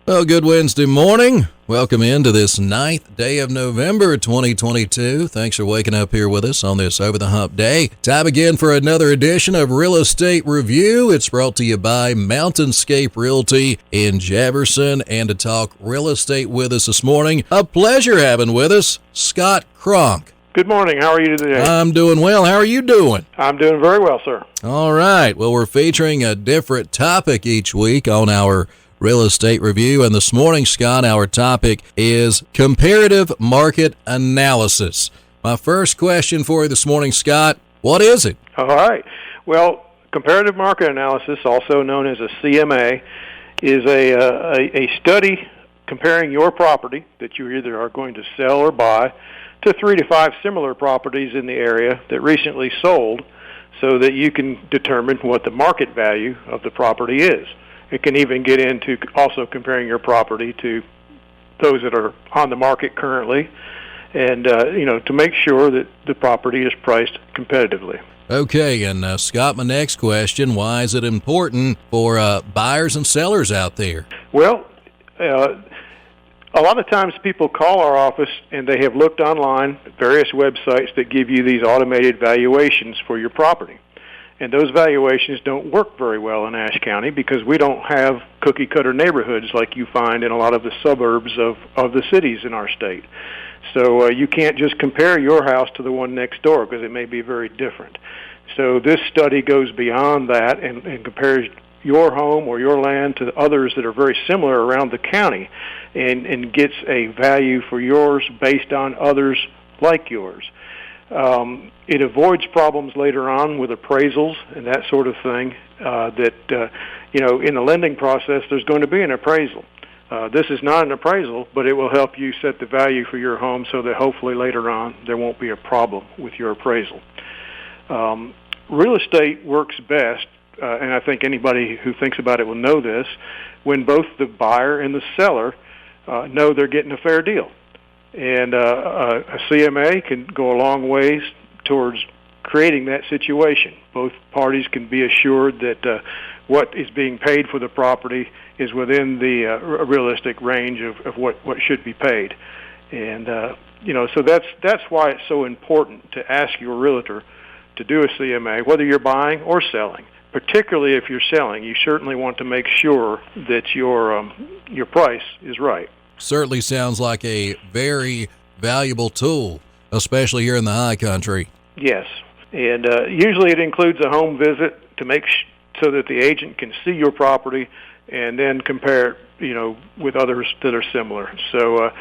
Well, good Wednesday morning. Welcome into this 9th day of November 2022. Thanks for waking up here with us on this Over the Hump day. Time again for another edition of Real Estate Review. It's brought to you by Mountainscape Realty in Jefferson. And to talk real estate with us this morning, a pleasure having with us Scott Cronk. Good morning. How are you today? I'm doing well. How are you doing? I'm doing very well, sir. All right. Well, we're featuring a different topic each week on our Real Estate Review, and this morning, Scott, our topic is Comparative Market Analysis. My first question for you this morning, Scott, what is it? All right. Well, Comparative Market Analysis, also known as a CMA, is a study comparing your property that you either are going to sell or buy to 3 to 5 similar properties in the area that recently sold so that you can determine what the market value of the property is. It can even get into also comparing your property to those that are on the market currently and, to make sure that the property is priced competitively. Okay, and Scott, my next question, why is it important for buyers and sellers out there? Well, a lot of times people call our office and they have looked online at various websites that give you these automated valuations for your property. And those valuations don't work very well in Ashe County because we don't have cookie-cutter neighborhoods like you find in a lot of the suburbs of the cities in our state. So you can't just compare your house to the one next door because it may be very different. So this study goes beyond that and compares your home or your land to others that are very similar around the county and gets a value for yours based on others like yours. It avoids problems later on with appraisals and that sort of thing in the lending process there's going to be an appraisal. This is not an appraisal, but it will help you set the value for your home so that hopefully later on there won't be a problem with your appraisal. Real estate works best, and I think anybody who thinks about it will know this, when both the buyer and the seller know they're getting a fair deal. And a CMA can go a long ways towards creating that situation. Both parties can be assured that what is being paid for the property is within the realistic range of what should be paid. And, so that's why it's so important to ask your realtor to do a CMA, whether you're buying or selling. Particularly if you're selling, you certainly want to make sure that your price is right. Certainly sounds like a very valuable tool, especially here in the high country. Yes, and usually it includes a home visit to make so that the agent can see your property and then compare it, with others that are similar. So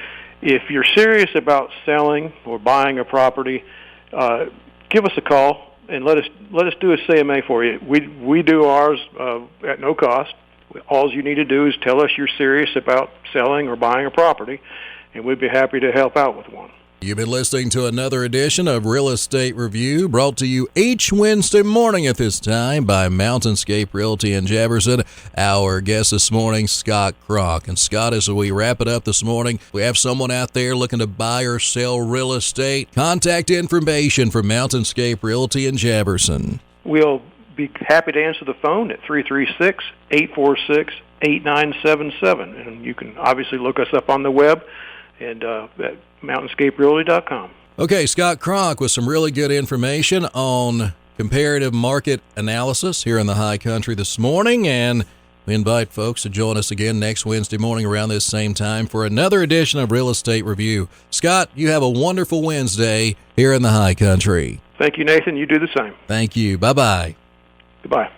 if you're serious about selling or buying a property, give us a call and let us do a CMA for you. We do ours at no cost. All you need to do is tell us you're serious about selling or buying a property, and we'd be happy to help out with one. You've been listening to another edition of Real Estate Review, brought to you each Wednesday morning at this time by Mountainscape Realty in Jefferson. Our guest this morning, Scott Cronk. And Scott, as we wrap it up this morning, we have someone out there looking to buy or sell real estate. Contact information for Mountainscape Realty in Jefferson. We'll be happy to answer the phone at 336-846-8977. And you can obviously look us up on the web and at mountainscaperealty.com. Okay, Scott Cronk with some really good information on comparative market analysis here in the high country this morning. And we invite folks to join us again next Wednesday morning around this same time for another edition of Real Estate Review. Scott, you have a wonderful Wednesday here in the high country. Thank you, Nathan. You do the same. Thank you. Bye-bye. Goodbye.